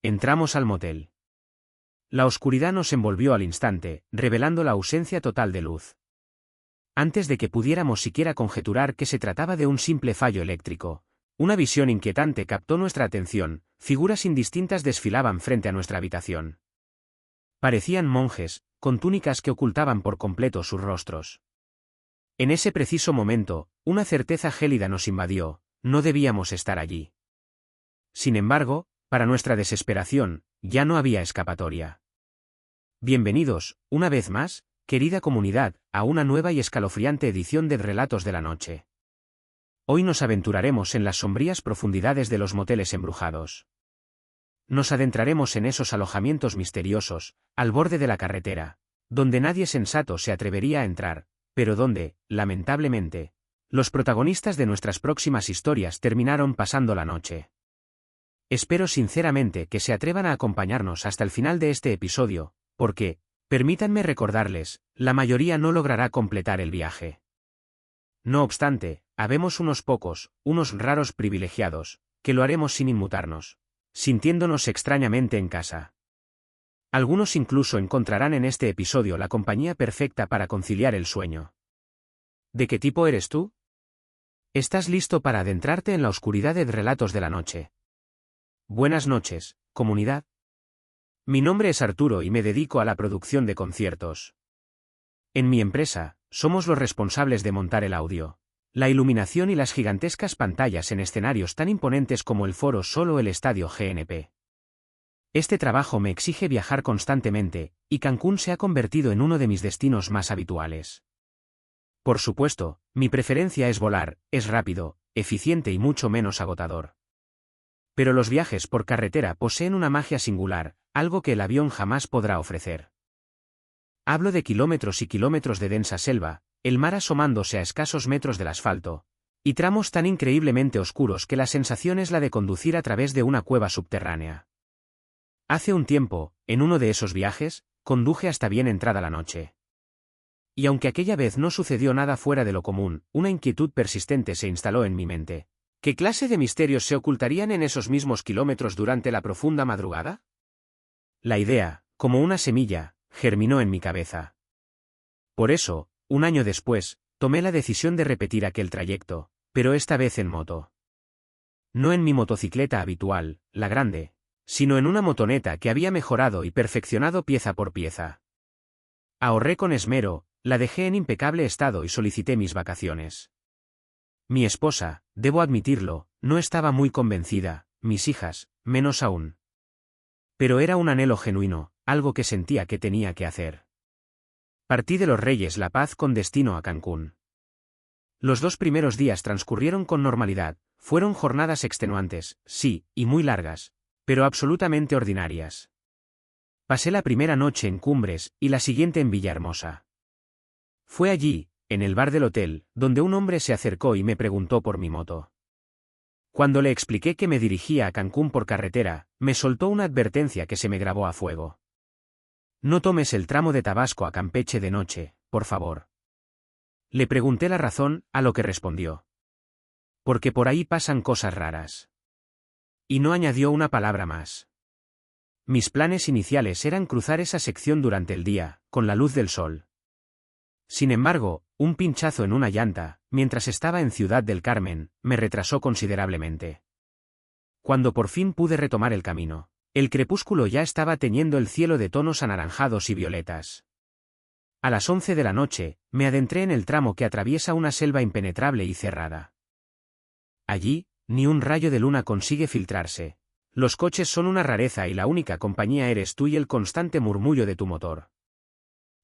Entramos al motel. La oscuridad nos envolvió al instante, revelando la ausencia total de luz. Antes de que pudiéramos siquiera conjeturar que se trataba de un simple fallo eléctrico, una visión inquietante captó nuestra atención. Figuras indistintas desfilaban frente a nuestra habitación. Parecían monjes, con túnicas que ocultaban por completo sus rostros. En ese preciso momento, una certeza gélida nos invadió: no debíamos estar allí. Sin embargo, para nuestra desesperación, ya no había escapatoria. Bienvenidos, una vez más, querida comunidad, a una nueva y escalofriante edición de Relatos de la Noche. Hoy nos aventuraremos en las sombrías profundidades de los moteles embrujados. Nos adentraremos en esos alojamientos misteriosos, al borde de la carretera, donde nadie sensato se atrevería a entrar, pero donde, lamentablemente, los protagonistas de nuestras próximas historias terminaron pasando la noche. Espero sinceramente que se atrevan a acompañarnos hasta el final de este episodio, porque, permítanme recordarles, la mayoría no logrará completar el viaje. No obstante, habemos unos pocos, unos raros privilegiados, que lo haremos sin inmutarnos, sintiéndonos extrañamente en casa. Algunos incluso encontrarán en este episodio la compañía perfecta para conciliar el sueño. ¿De qué tipo eres tú? ¿Estás listo para adentrarte en la oscuridad de Relatos de la Noche? Buenas noches, comunidad. Mi nombre es Arturo y me dedico a la producción de conciertos. En mi empresa, somos los responsables de montar el audio, la iluminación y las gigantescas pantallas en escenarios tan imponentes como el Foro Sol o el Estadio GNP. Este trabajo me exige viajar constantemente, y Cancún se ha convertido en uno de mis destinos más habituales. Por supuesto, mi preferencia es volar, es rápido, eficiente y mucho menos agotador. Pero los viajes por carretera poseen una magia singular, algo que el avión jamás podrá ofrecer. Hablo de kilómetros y kilómetros de densa selva, el mar asomándose a escasos metros del asfalto, y tramos tan increíblemente oscuros que la sensación es la de conducir a través de una cueva subterránea. Hace un tiempo, en uno de esos viajes, conduje hasta bien entrada la noche. Y aunque aquella vez no sucedió nada fuera de lo común, una inquietud persistente se instaló en mi mente. ¿Qué clase de misterios se ocultarían en esos mismos kilómetros durante la profunda madrugada? La idea, como una semilla, germinó en mi cabeza. Por eso, un año después, tomé la decisión de repetir aquel trayecto, pero esta vez en moto. No en mi motocicleta habitual, la grande, sino en una motoneta que había mejorado y perfeccionado pieza por pieza. Ahorré con esmero, la dejé en impecable estado y solicité mis vacaciones. Mi esposa, debo admitirlo, no estaba muy convencida, mis hijas, menos aún. Pero era un anhelo genuino, algo que sentía que tenía que hacer. Partí de Los Reyes La Paz con destino a Cancún. Los 2 primeros días transcurrieron con normalidad, fueron jornadas extenuantes, sí, y muy largas, pero absolutamente ordinarias. Pasé la primera noche en Cumbres y la siguiente en Villahermosa. Fue allí, en el bar del hotel, donde un hombre se acercó y me preguntó por mi moto. Cuando le expliqué que me dirigía a Cancún por carretera, me soltó una advertencia que se me grabó a fuego. No tomes el tramo de Tabasco a Campeche de noche, por favor. Le pregunté la razón, a lo que respondió. Porque por ahí pasan cosas raras. Y no añadió una palabra más. Mis planes iniciales eran cruzar esa sección durante el día, con la luz del sol. Sin embargo, un pinchazo en una llanta, mientras estaba en Ciudad del Carmen, me retrasó considerablemente. Cuando por fin pude retomar el camino, el crepúsculo ya estaba teñiendo el cielo de tonos anaranjados y violetas. A las 11 de la noche, me adentré en el tramo que atraviesa una selva impenetrable y cerrada. Allí, ni un rayo de luna consigue filtrarse. Los coches son una rareza y la única compañía eres tú y el constante murmullo de tu motor.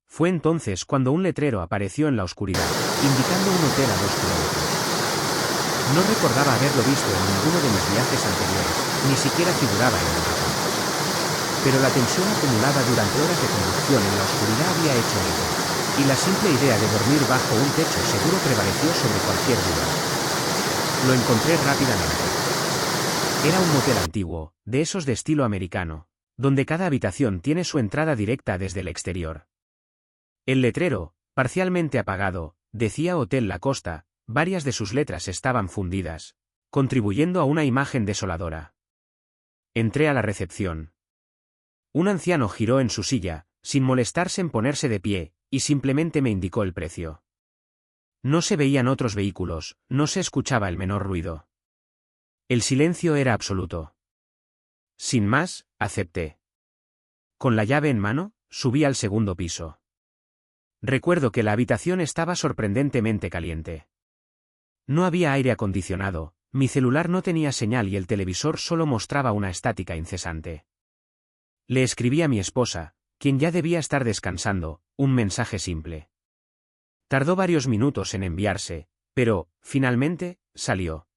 Fue entonces cuando un letrero apareció en la oscuridad, indicando un hotel a 2 kilómetros. No recordaba haberlo visto en ninguno de mis viajes anteriores, ni siquiera figuraba en el mapa. Pero la tensión acumulada durante horas de conducción en la oscuridad había hecho algo, y la simple idea de dormir bajo un techo seguro prevaleció sobre cualquier duda. Lo encontré rápidamente. Era un motel antiguo, de esos de estilo americano, donde cada habitación tiene su entrada directa desde el exterior. El letrero, parcialmente apagado, decía Hotel La Costa, varias de sus letras estaban fundidas, contribuyendo a una imagen desoladora. Entré a la recepción. Un anciano giró en su silla, sin molestarse en ponerse de pie, y simplemente me indicó el precio. No se veían otros vehículos, no se escuchaba el menor ruido. El silencio era absoluto. Sin más, acepté. Con la llave en mano, subí al segundo piso. Recuerdo que la habitación estaba sorprendentemente caliente. No había aire acondicionado, mi celular no tenía señal y el televisor solo mostraba una estática incesante. Le escribí a mi esposa, quien ya debía estar descansando, un mensaje simple. Tardó varios minutos en enviarse, pero, finalmente, salió.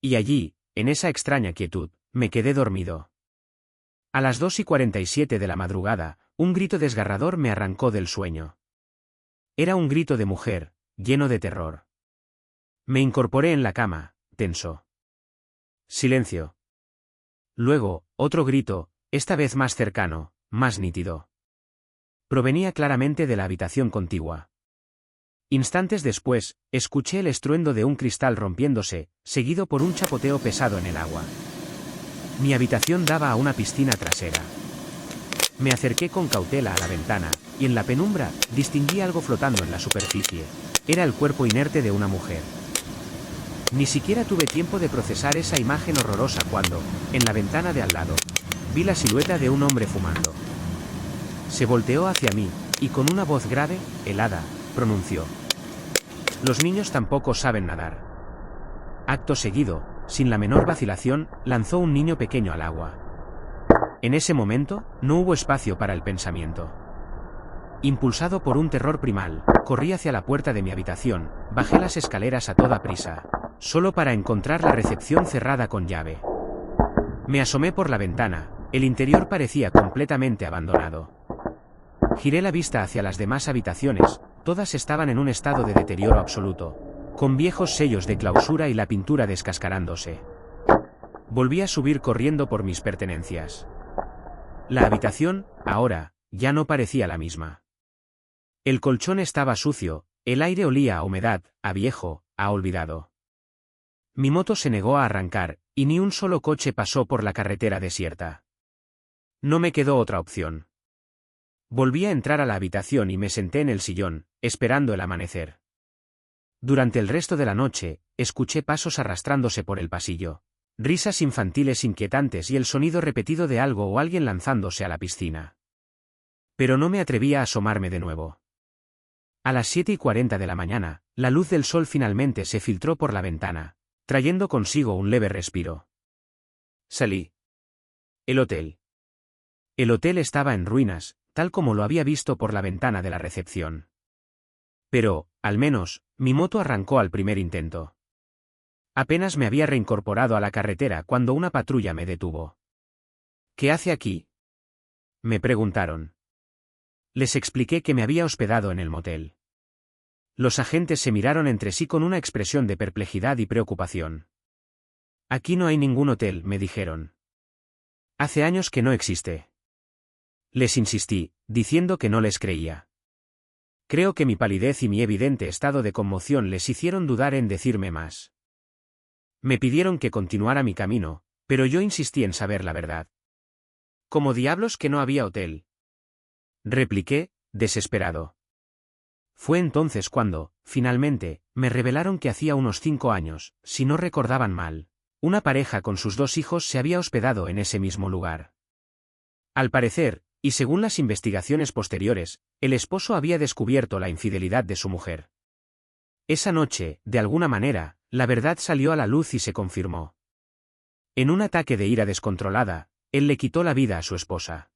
Y allí, en esa extraña quietud, me quedé dormido. A las 2:47 de la madrugada, un grito desgarrador me arrancó del sueño. Era un grito de mujer, lleno de terror. Me incorporé en la cama, tenso. Silencio. Luego, otro grito, esta vez más cercano, más nítido. Provenía claramente de la habitación contigua. Instantes después, escuché el estruendo de un cristal rompiéndose, seguido por un chapoteo pesado en el agua. Mi habitación daba a una piscina trasera. Me acerqué con cautela a la ventana, y en la penumbra, distinguí algo flotando en la superficie. Era el cuerpo inerte de una mujer. Ni siquiera tuve tiempo de procesar esa imagen horrorosa cuando, en la ventana de al lado, vi la silueta de un hombre fumando. Se volteó hacia mí, y con una voz grave, helada, pronunció: «Los niños tampoco saben nadar». Acto seguido, sin la menor vacilación, lanzó un niño pequeño al agua. En ese momento, no hubo espacio para el pensamiento. Impulsado por un terror primal, corrí hacia la puerta de mi habitación, bajé las escaleras a toda prisa, solo para encontrar la recepción cerrada con llave. Me asomé por la ventana, el interior parecía completamente abandonado. Giré la vista hacia las demás habitaciones, todas estaban en un estado de deterioro absoluto, con viejos sellos de clausura y la pintura descascarándose. Volví a subir corriendo por mis pertenencias. La habitación, ahora, ya no parecía la misma. El colchón estaba sucio, el aire olía a humedad, a viejo, a olvidado. Mi moto se negó a arrancar, y ni un solo coche pasó por la carretera desierta. No me quedó otra opción. Volví a entrar a la habitación y me senté en el sillón, esperando el amanecer. Durante el resto de la noche, escuché pasos arrastrándose por el pasillo, risas infantiles inquietantes y el sonido repetido de algo o alguien lanzándose a la piscina. Pero no me atreví a asomarme de nuevo. A las 7:40 de la mañana, la luz del sol finalmente se filtró por la ventana, trayendo consigo un leve respiro. Salí. El hotel. El hotel estaba en ruinas, tal como lo había visto por la ventana de la recepción. Pero, al menos, mi moto arrancó al primer intento. Apenas me había reincorporado a la carretera cuando una patrulla me detuvo. «¿Qué hace aquí?», me preguntaron. Les expliqué que me había hospedado en el motel. Los agentes se miraron entre sí con una expresión de perplejidad y preocupación. «Aquí no hay ningún hotel», me dijeron. «Hace años que no existe». Les insistí, diciendo que no les creía. Creo que mi palidez y mi evidente estado de conmoción les hicieron dudar en decirme más. Me pidieron que continuara mi camino, pero yo insistí en saber la verdad. «¿Cómo diablos que no había hotel?», repliqué, desesperado. Fue entonces cuando, finalmente, me revelaron que hacía unos 5 años, si no recordaban mal, una pareja con sus 2 hijos se había hospedado en ese mismo lugar. Al parecer, y según las investigaciones posteriores, el esposo había descubierto la infidelidad de su mujer. Esa noche, de alguna manera, la verdad salió a la luz y se confirmó. En un ataque de ira descontrolada, él le quitó la vida a su esposa.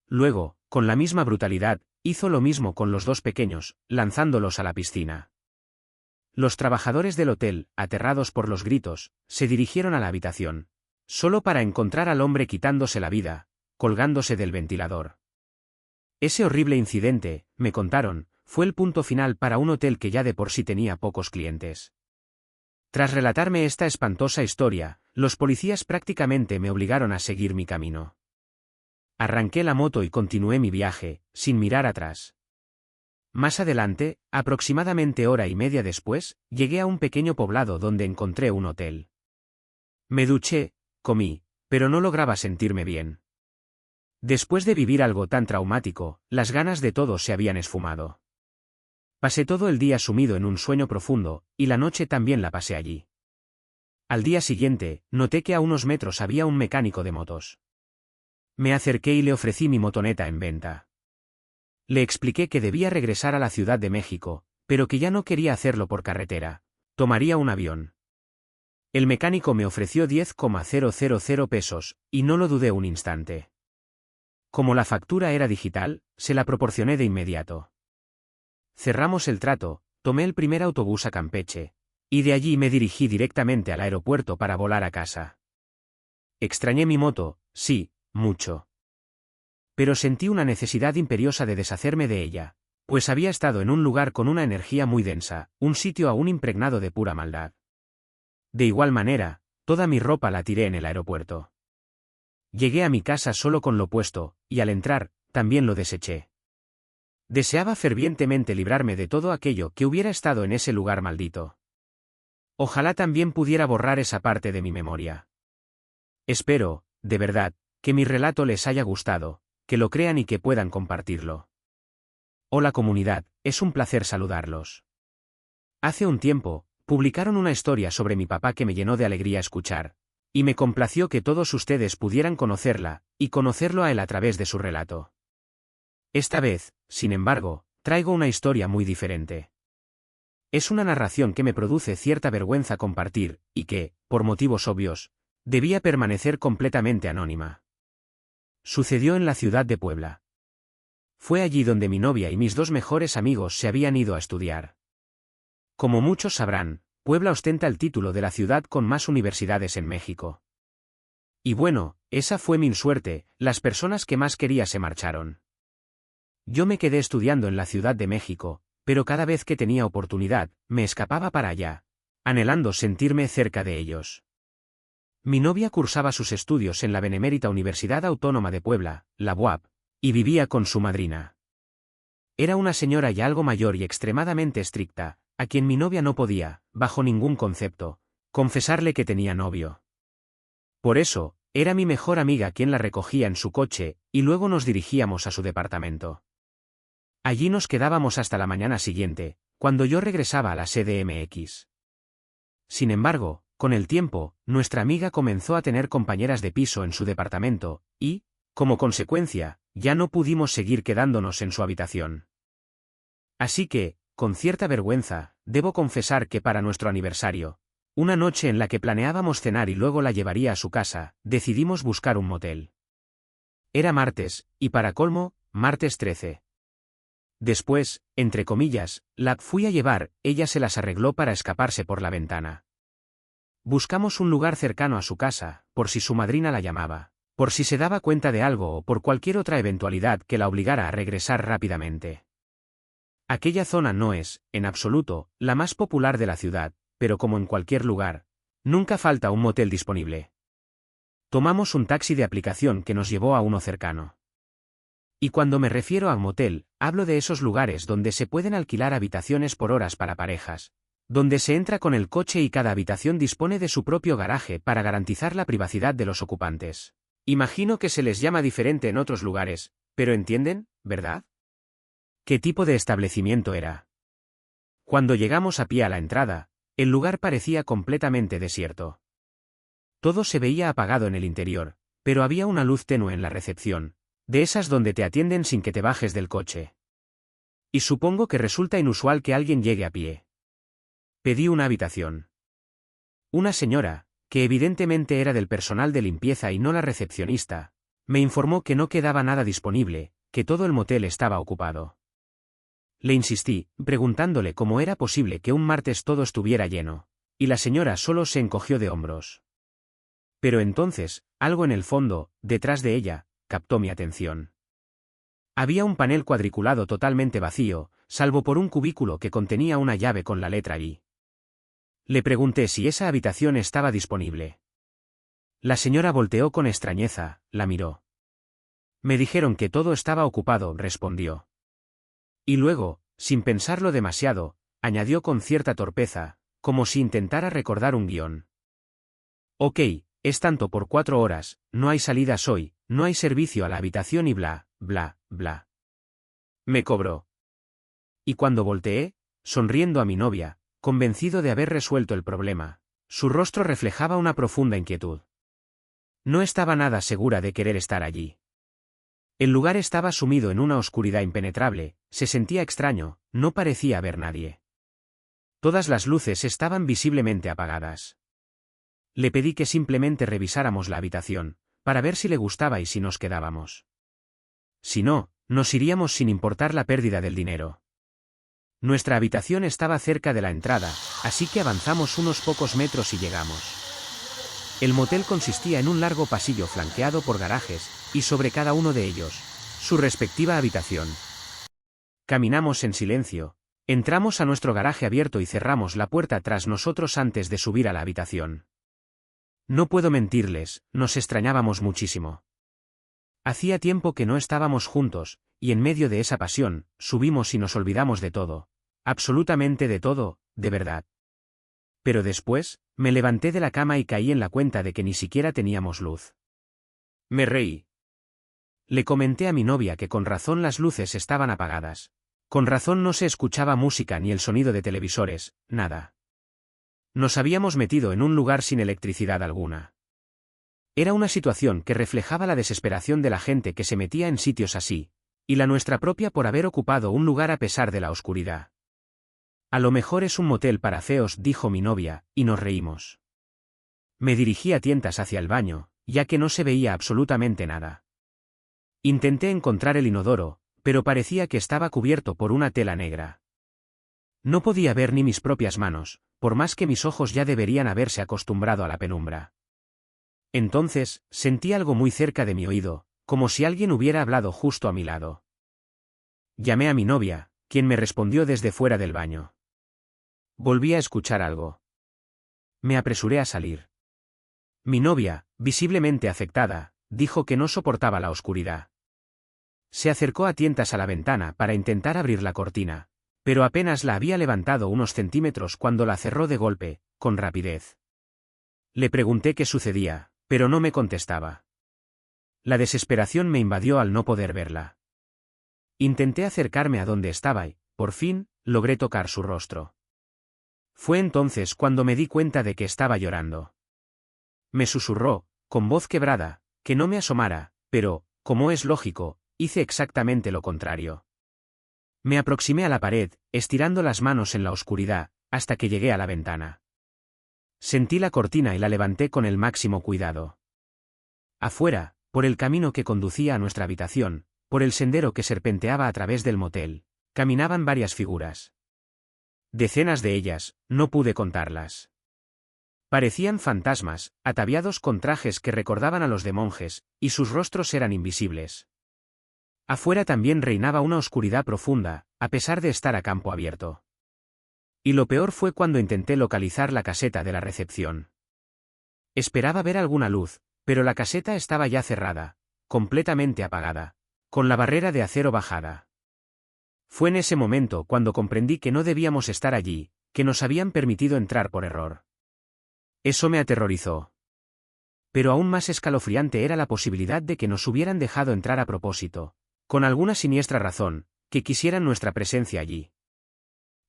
Luego, con la misma brutalidad, hizo lo mismo con los 2 pequeños, lanzándolos a la piscina. Los trabajadores del hotel, aterrados por los gritos, se dirigieron a la habitación, solo para encontrar al hombre quitándose la vida, colgándose del ventilador. Ese horrible incidente, me contaron, fue el punto final para un hotel que ya de por sí tenía pocos clientes. Tras relatarme esta espantosa historia, los policías prácticamente me obligaron a seguir mi camino. Arranqué la moto y continué mi viaje, sin mirar atrás. Más adelante, aproximadamente hora y media después, llegué a un pequeño poblado donde encontré un hotel. Me duché, comí, pero no lograba sentirme bien. Después de vivir algo tan traumático, las ganas de todo se habían esfumado. Pasé todo el día sumido en un sueño profundo, y la noche también la pasé allí. Al día siguiente, noté que a unos metros había un mecánico de motos. Me acerqué y le ofrecí mi motoneta en venta. Le expliqué que debía regresar a la Ciudad de México, pero que ya no quería hacerlo por carretera. Tomaría un avión. El mecánico me ofreció 10,000 pesos, y no lo dudé un instante. Como la factura era digital, se la proporcioné de inmediato. Cerramos el trato, tomé el primer autobús a Campeche, y de allí me dirigí directamente al aeropuerto para volar a casa. Extrañé mi moto, sí, mucho. Pero sentí una necesidad imperiosa de deshacerme de ella, pues había estado en un lugar con una energía muy densa, un sitio aún impregnado de pura maldad. De igual manera, toda mi ropa la tiré en el aeropuerto. Llegué a mi casa solo con lo puesto, y al entrar, también lo deseché. Deseaba fervientemente librarme de todo aquello que hubiera estado en ese lugar maldito. Ojalá también pudiera borrar esa parte de mi memoria. Espero, de verdad, que mi relato les haya gustado, que lo crean y que puedan compartirlo. Hola comunidad, es un placer saludarlos. Hace un tiempo, publicaron una historia sobre mi papá que me llenó de alegría escuchar, y me complació que todos ustedes pudieran conocerla, y conocerlo a él a través de su relato. Esta vez, sin embargo, traigo una historia muy diferente. Es una narración que me produce cierta vergüenza compartir, y que, por motivos obvios, debía permanecer completamente anónima. Sucedió en la ciudad de Puebla. Fue allí donde mi novia y mis dos mejores amigos se habían ido a estudiar. Como muchos sabrán, Puebla ostenta el título de la ciudad con más universidades en México. Y bueno, esa fue mi suerte, las personas que más quería se marcharon. Yo me quedé estudiando en la Ciudad de México, pero cada vez que tenía oportunidad, me escapaba para allá, anhelando sentirme cerca de ellos. Mi novia cursaba sus estudios en la Benemérita Universidad Autónoma de Puebla, la UAP, y vivía con su madrina. Era una señora ya algo mayor y extremadamente estricta, a quien mi novia no podía, bajo ningún concepto, confesarle que tenía novio. Por eso, era mi mejor amiga quien la recogía en su coche, y luego nos dirigíamos a su departamento. Allí nos quedábamos hasta la mañana siguiente, cuando yo regresaba a la CDMX. Sin embargo, con el tiempo, nuestra amiga comenzó a tener compañeras de piso en su departamento, y, como consecuencia, ya no pudimos seguir quedándonos en su habitación. Así que, con cierta vergüenza, debo confesar que para nuestro aniversario, una noche en la que planeábamos cenar y luego la llevaría a su casa, decidimos buscar un motel. Era martes, y para colmo, martes 13. Después, entre comillas, la fui a llevar, ella se las arregló para escaparse por la ventana. Buscamos un lugar cercano a su casa, por si su madrina la llamaba, por si se daba cuenta de algo o por cualquier otra eventualidad que la obligara a regresar rápidamente. Aquella zona no es, en absoluto, la más popular de la ciudad, pero como en cualquier lugar, nunca falta un motel disponible. Tomamos un taxi de aplicación que nos llevó a uno cercano. Y cuando me refiero a motel, hablo de esos lugares donde se pueden alquilar habitaciones por horas para parejas, donde se entra con el coche y cada habitación dispone de su propio garaje para garantizar la privacidad de los ocupantes. Imagino que se les llama diferente en otros lugares, pero entienden, ¿verdad? ¿Qué tipo de establecimiento era? Cuando llegamos a pie a la entrada, el lugar parecía completamente desierto. Todo se veía apagado en el interior, pero había una luz tenue en la recepción, de esas donde te atienden sin que te bajes del coche. Y supongo que resulta inusual que alguien llegue a pie. Pedí una habitación. Una señora, que evidentemente era del personal de limpieza y no la recepcionista, me informó que no quedaba nada disponible, que todo el motel estaba ocupado. Le insistí, preguntándole cómo era posible que un martes todo estuviera lleno, y la señora solo se encogió de hombros. Pero entonces, algo en el fondo, detrás de ella, captó mi atención. Había un panel cuadriculado totalmente vacío, salvo por un cubículo que contenía una llave con la letra I. Le pregunté si esa habitación estaba disponible. La señora volteó con extrañeza, la miró. Me dijeron que todo estaba ocupado, respondió. Y luego, sin pensarlo demasiado, añadió con cierta torpeza, como si intentara recordar un guión. Ok, Es tanto por 4 horas, no hay salidas hoy, no hay servicio a la habitación y bla, bla, bla. Me cobró. Y cuando volteé, sonriendo a mi novia, convencido de haber resuelto el problema, su rostro reflejaba una profunda inquietud. No estaba nada segura de querer estar allí. El lugar estaba sumido en una oscuridad impenetrable, se sentía extraño, no parecía haber nadie. Todas las luces estaban visiblemente apagadas. Le pedí que simplemente revisáramos la habitación, para ver si le gustaba y si nos quedábamos. Si no, nos iríamos sin importar la pérdida del dinero. Nuestra habitación estaba cerca de la entrada, así que avanzamos unos pocos metros y llegamos. El motel consistía en un largo pasillo flanqueado por garajes, y sobre cada uno de ellos, su respectiva habitación. Caminamos en silencio, entramos a nuestro garaje abierto y cerramos la puerta tras nosotros antes de subir a la habitación. No puedo mentirles, nos extrañábamos muchísimo. Hacía tiempo que no estábamos juntos, y en medio de esa pasión, subimos y nos olvidamos de todo. Absolutamente de todo, de verdad. Pero después, me levanté de la cama y caí en la cuenta de que ni siquiera teníamos luz. Me reí. Le comenté a mi novia que con razón las luces estaban apagadas. Con razón no se escuchaba música ni el sonido de televisores, nada. Nos habíamos metido en un lugar sin electricidad alguna. Era una situación que reflejaba la desesperación de la gente que se metía en sitios así, y la nuestra propia por haber ocupado un lugar a pesar de la oscuridad. A lo mejor es un motel para feos, dijo mi novia, y nos reímos. Me dirigí a tientas hacia el baño, ya que no se veía absolutamente nada. Intenté encontrar el inodoro, pero parecía que estaba cubierto por una tela negra. No podía ver ni mis propias manos, por más que mis ojos ya deberían haberse acostumbrado a la penumbra. Entonces, sentí algo muy cerca de mi oído, como si alguien hubiera hablado justo a mi lado. Llamé a mi novia, quien me respondió desde fuera del baño. Volví a escuchar algo. Me apresuré a salir. Mi novia, visiblemente afectada, dijo que no soportaba la oscuridad. Se acercó a tientas a la ventana para intentar abrir la cortina, pero apenas la había levantado unos centímetros cuando la cerró de golpe, con rapidez. Le pregunté qué sucedía, pero no me contestaba. La desesperación me invadió al no poder verla. Intenté acercarme a donde estaba y, por fin, logré tocar su rostro. Fue entonces cuando me di cuenta de que estaba llorando. Me susurró, con voz quebrada, que no me asomara, pero, como es lógico, hice exactamente lo contrario. Me aproximé a la pared, estirando las manos en la oscuridad, hasta que llegué a la ventana. Sentí la cortina y la levanté con el máximo cuidado. Afuera, por el camino que conducía a nuestra habitación, por el sendero que serpenteaba a través del motel, caminaban varias figuras. Decenas de ellas, no pude contarlas. Parecían fantasmas, ataviados con trajes que recordaban a los de monjes, y sus rostros eran invisibles. Afuera también reinaba una oscuridad profunda, a pesar de estar a campo abierto. Y lo peor fue cuando intenté localizar la caseta de la recepción. Esperaba ver alguna luz, pero la caseta estaba ya cerrada, completamente apagada, con la barrera de acero bajada. Fue en ese momento cuando comprendí que no debíamos estar allí, que nos habían permitido entrar por error. Eso me aterrorizó. Pero aún más escalofriante era la posibilidad de que nos hubieran dejado entrar a propósito, con alguna siniestra razón, que quisieran nuestra presencia allí.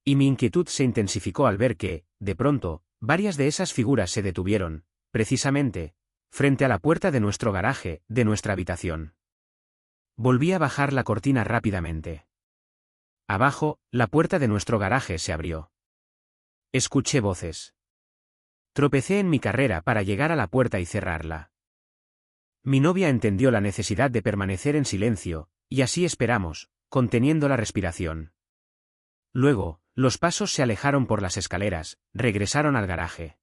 Y mi inquietud se intensificó al ver que, de pronto, varias de esas figuras se detuvieron, precisamente, frente a la puerta de nuestro garaje, de nuestra habitación. Volví a bajar la cortina rápidamente. Abajo, la puerta de nuestro garaje se abrió. Escuché voces. Tropecé en mi carrera para llegar a la puerta y cerrarla. Mi novia entendió la necesidad de permanecer en silencio, y así esperamos, conteniendo la respiración. Luego, los pasos se alejaron por las escaleras, regresaron al garaje.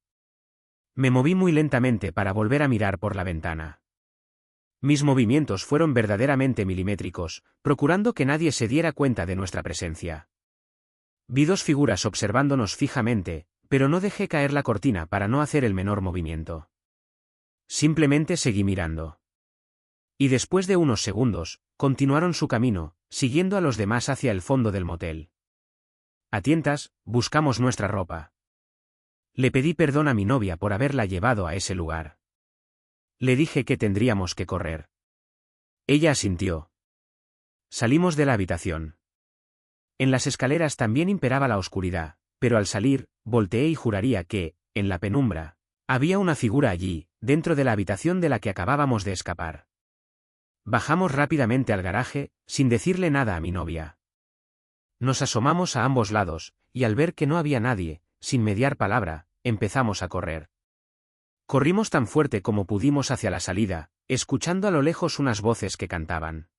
Me moví muy lentamente para volver a mirar por la ventana. Mis movimientos fueron verdaderamente milimétricos, procurando que nadie se diera cuenta de nuestra presencia. Vi dos figuras observándonos fijamente, pero no dejé caer la cortina para no hacer el menor movimiento. Simplemente seguí mirando. Y después de unos segundos, continuaron su camino, siguiendo a los demás hacia el fondo del motel. A tientas, buscamos nuestra ropa. Le pedí perdón a mi novia por haberla llevado a ese lugar. Le dije que tendríamos que correr. Ella asintió. Salimos de la habitación. En las escaleras también imperaba la oscuridad, pero al salir, volteé y juraría que, en la penumbra, había una figura allí, dentro de la habitación de la que acabábamos de escapar. Bajamos rápidamente al garaje, sin decirle nada a mi novia. Nos asomamos a ambos lados, y al ver que no había nadie, sin mediar palabra, empezamos a correr. Corrimos tan fuerte como pudimos hacia la salida, escuchando a lo lejos unas voces que cantaban.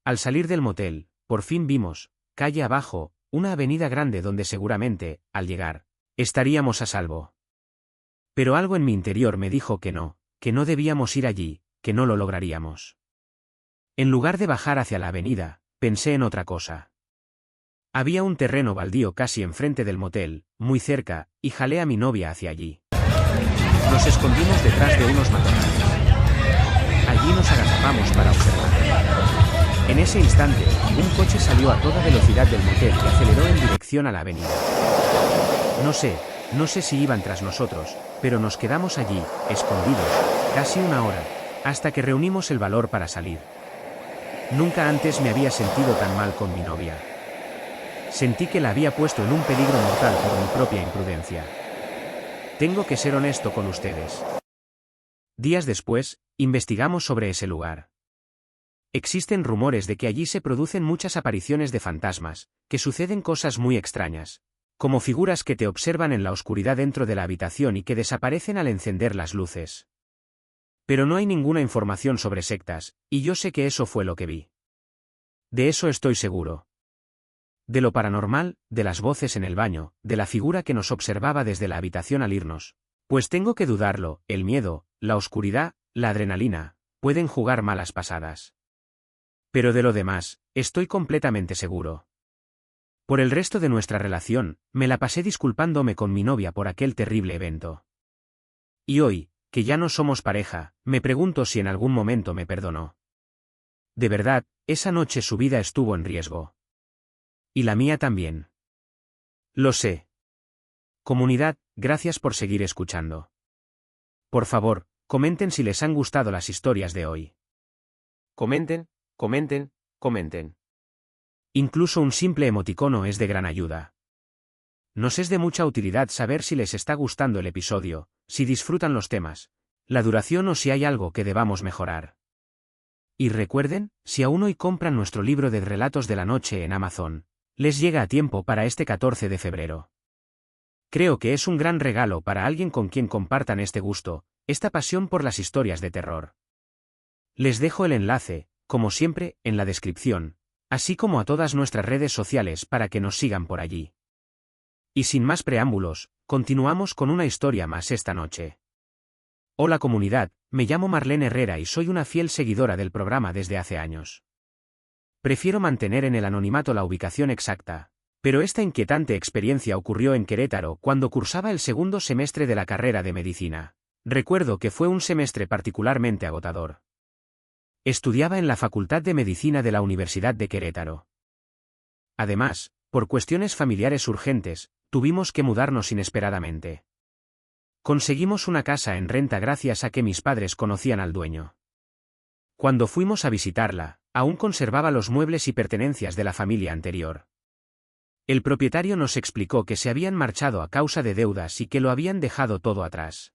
Al salir del motel, por fin vimos, calle abajo, una avenida grande donde seguramente, al llegar, estaríamos a salvo. Pero algo en mi interior me dijo que no debíamos ir allí, que no lo lograríamos. En lugar de bajar hacia la avenida, pensé en otra cosa. Había un terreno baldío casi enfrente del motel, muy cerca, y jalé a mi novia hacia allí. Nos escondimos detrás de unos matorrales. Allí nos agazapamos para observar. En ese instante, un coche salió a toda velocidad del motel y aceleró en dirección a la avenida. No sé si iban tras nosotros, pero nos quedamos allí, escondidos, casi una hora, hasta que reunimos el valor para salir. Nunca antes me había sentido tan mal con mi novia. Sentí que la había puesto en un peligro mortal por mi propia imprudencia. Tengo que ser honesto con ustedes. Días después, investigamos sobre ese lugar. Existen rumores de que allí se producen muchas apariciones de fantasmas, que suceden cosas muy extrañas, como figuras que te observan en la oscuridad dentro de la habitación y que desaparecen al encender las luces. Pero no hay ninguna información sobre sectas, y yo sé que eso fue lo que vi. De eso estoy seguro. De lo paranormal, de las voces en el baño, de la figura que nos observaba desde la habitación al irnos. Pues tengo que dudarlo, el miedo, la oscuridad, la adrenalina, pueden jugar malas pasadas. Pero de lo demás, estoy completamente seguro. Por el resto de nuestra relación, me la pasé disculpándome con mi novia por aquel terrible evento. Y hoy, que ya no somos pareja, me pregunto si en algún momento me perdonó. De verdad, esa noche su vida estuvo en riesgo. Y la mía también. Lo sé. Comunidad, gracias por seguir escuchando. Por favor, comenten si les han gustado las historias de hoy. Comenten, comenten, comenten. Incluso un simple emoticono es de gran ayuda. Nos es de mucha utilidad saber si les está gustando el episodio, si disfrutan los temas, la duración o si hay algo que debamos mejorar. Y recuerden, si aún hoy compran nuestro libro de relatos de la noche en Amazon, les llega a tiempo para este 14 de febrero. Creo que es un gran regalo para alguien con quien compartan este gusto, esta pasión por las historias de terror. Les dejo el enlace, como siempre, en la descripción, así como a todas nuestras redes sociales para que nos sigan por allí. Y sin más preámbulos, continuamos con una historia más esta noche. Hola comunidad, me llamo Marlene Herrera y soy una fiel seguidora del programa desde hace años. Prefiero mantener en el anonimato la ubicación exacta, pero esta inquietante experiencia ocurrió en Querétaro cuando cursaba el segundo semestre de la carrera de medicina. Recuerdo que fue un semestre particularmente agotador. Estudiaba en la Facultad de Medicina de la Universidad de Querétaro. Además, por cuestiones familiares urgentes, tuvimos que mudarnos inesperadamente. Conseguimos una casa en renta gracias a que mis padres conocían al dueño. Cuando fuimos a visitarla, aún conservaba los muebles y pertenencias de la familia anterior. El propietario nos explicó que se habían marchado a causa de deudas y que lo habían dejado todo atrás.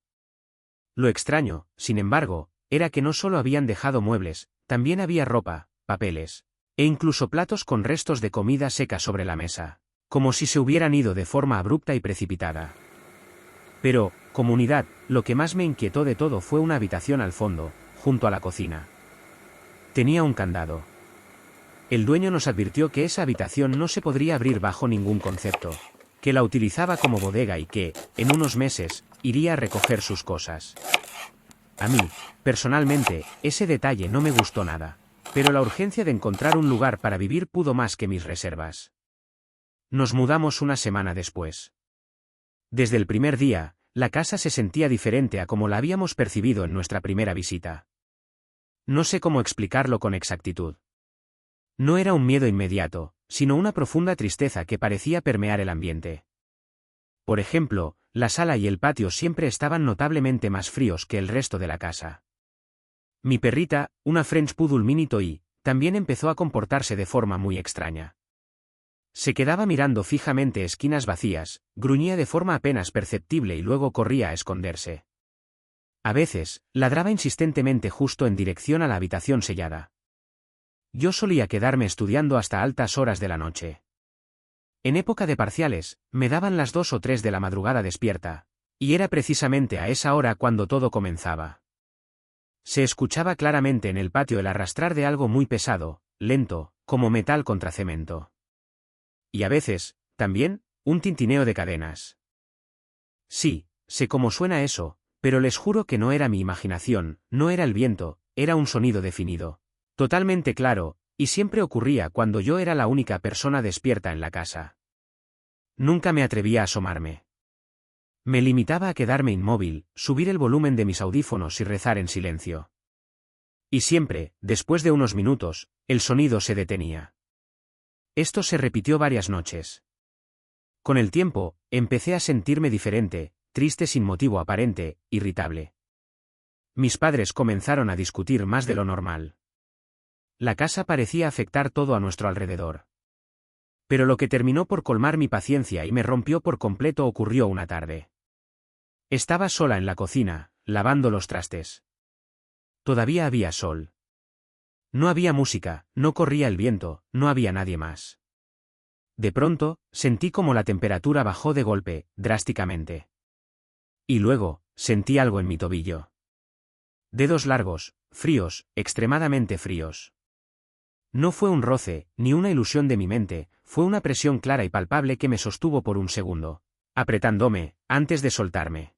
Lo extraño, sin embargo, era que no solo habían dejado muebles, también había ropa, papeles, e incluso platos con restos de comida seca sobre la mesa, como si se hubieran ido de forma abrupta y precipitada. Pero, comunidad, lo que más me inquietó de todo fue una habitación al fondo, junto a la cocina. Tenía un candado. El dueño nos advirtió que esa habitación no se podría abrir bajo ningún concepto, que la utilizaba como bodega y que, en unos meses, iría a recoger sus cosas. A mí, personalmente, ese detalle no me gustó nada, pero la urgencia de encontrar un lugar para vivir pudo más que mis reservas. Nos mudamos una semana después. Desde el primer día, la casa se sentía diferente a como la habíamos percibido en nuestra primera visita. No sé cómo explicarlo con exactitud. No era un miedo inmediato, sino una profunda tristeza que parecía permear el ambiente. Por ejemplo, la sala y el patio siempre estaban notablemente más fríos que el resto de la casa. Mi perrita, una French Poodle Mini Toy, también empezó a comportarse de forma muy extraña. Se quedaba mirando fijamente esquinas vacías, gruñía de forma apenas perceptible y luego corría a esconderse. A veces, ladraba insistentemente justo en dirección a la habitación sellada. Yo solía quedarme estudiando hasta altas horas de la noche. En época de parciales, me daban las 2 o 3 de la madrugada despierta, y era precisamente a esa hora cuando todo comenzaba. Se escuchaba claramente en el patio el arrastrar de algo muy pesado, lento, como metal contra cemento. Y a veces, también, un tintineo de cadenas. Sí, sé cómo suena eso, pero les juro que no era mi imaginación, no era el viento, era un sonido definido. Totalmente claro, y siempre ocurría cuando yo era la única persona despierta en la casa. Nunca me atrevía a asomarme. Me limitaba a quedarme inmóvil, subir el volumen de mis audífonos y rezar en silencio. Y siempre, después de unos minutos, el sonido se detenía. Esto se repitió varias noches. Con el tiempo, empecé a sentirme diferente, triste sin motivo aparente, irritable. Mis padres comenzaron a discutir más de lo normal. La casa parecía afectar todo a nuestro alrededor. Pero lo que terminó por colmar mi paciencia y me rompió por completo ocurrió una tarde. Estaba sola en la cocina, lavando los trastes. Todavía había sol. No había música, no corría el viento, no había nadie más. De pronto, sentí como la temperatura bajó de golpe, drásticamente. Y luego, sentí algo en mi tobillo. Dedos largos, fríos, extremadamente fríos. No fue un roce, ni una ilusión de mi mente, fue una presión clara y palpable que me sostuvo por un segundo, apretándome, antes de soltarme.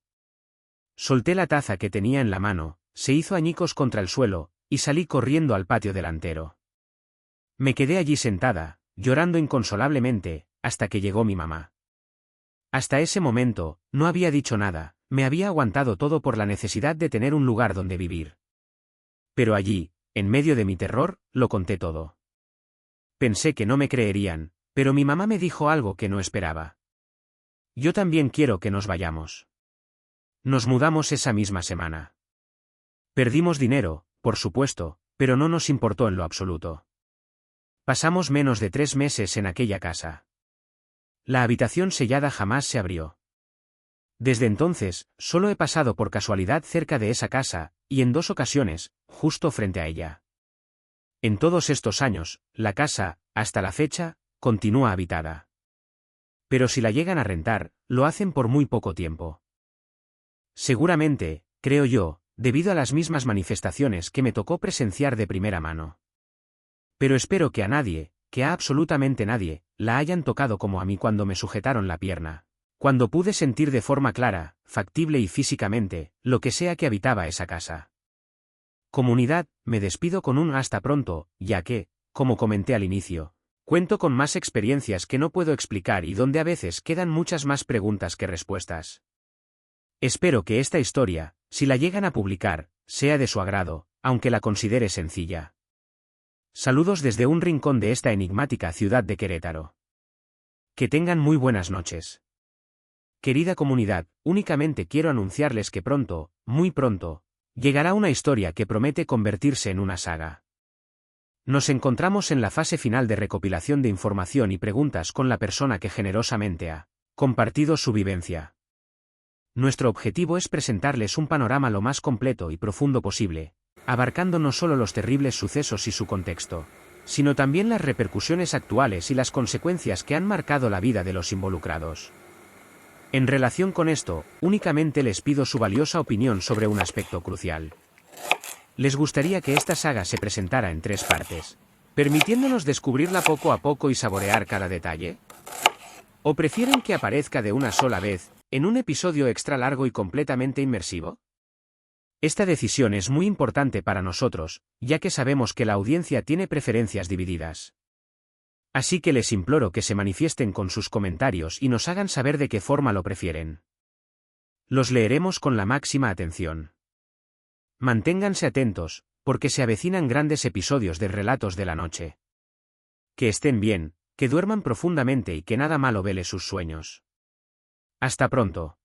Solté la taza que tenía en la mano, se hizo añicos contra el suelo, y salí corriendo al patio delantero. Me quedé allí sentada, llorando inconsolablemente, hasta que llegó mi mamá. Hasta ese momento, no había dicho nada, me había aguantado todo por la necesidad de tener un lugar donde vivir. Pero allí, en medio de mi terror, lo conté todo. Pensé que no me creerían, pero mi mamá me dijo algo que no esperaba. Yo también quiero que nos vayamos. Nos mudamos esa misma semana. Perdimos dinero, por supuesto, pero no nos importó en lo absoluto. Pasamos menos de 3 meses en aquella casa. La habitación sellada jamás se abrió. Desde entonces, solo he pasado por casualidad cerca de esa casa, y en 2 ocasiones, justo frente a ella. En todos estos años, la casa, hasta la fecha, continúa habitada. Pero si la llegan a rentar, lo hacen por muy poco tiempo. Seguramente, creo yo, debido a las mismas manifestaciones que me tocó presenciar de primera mano. Pero espero que a nadie, que a absolutamente nadie, la hayan tocado como a mí cuando me sujetaron la pierna. Cuando pude sentir de forma clara, factible y físicamente, lo que sea que habitaba esa casa. Comunidad, me despido con un hasta pronto, ya que, como comenté al inicio, cuento con más experiencias que no puedo explicar y donde a veces quedan muchas más preguntas que respuestas. Espero que esta historia, si la llegan a publicar, sea de su agrado, aunque la considere sencilla. Saludos desde un rincón de esta enigmática ciudad de Querétaro. Que tengan muy buenas noches. Querida comunidad, únicamente quiero anunciarles que pronto, muy pronto, llegará una historia que promete convertirse en una saga. Nos encontramos en la fase final de recopilación de información y preguntas con la persona que generosamente ha compartido su vivencia. Nuestro objetivo es presentarles un panorama lo más completo y profundo posible, abarcando no solo los terribles sucesos y su contexto, sino también las repercusiones actuales y las consecuencias que han marcado la vida de los involucrados. En relación con esto, únicamente les pido su valiosa opinión sobre un aspecto crucial. ¿Les gustaría que esta saga se presentara en 3 partes, permitiéndonos descubrirla poco a poco y saborear cada detalle? ¿O prefieren que aparezca de una sola vez, en un episodio extra largo y completamente inmersivo? Esta decisión es muy importante para nosotros, ya que sabemos que la audiencia tiene preferencias divididas. Así que les imploro que se manifiesten con sus comentarios y nos hagan saber de qué forma lo prefieren. Los leeremos con la máxima atención. Manténganse atentos, porque se avecinan grandes episodios de Relatos de la Noche. Que estén bien, que duerman profundamente y que nada malo vele sus sueños. Hasta pronto.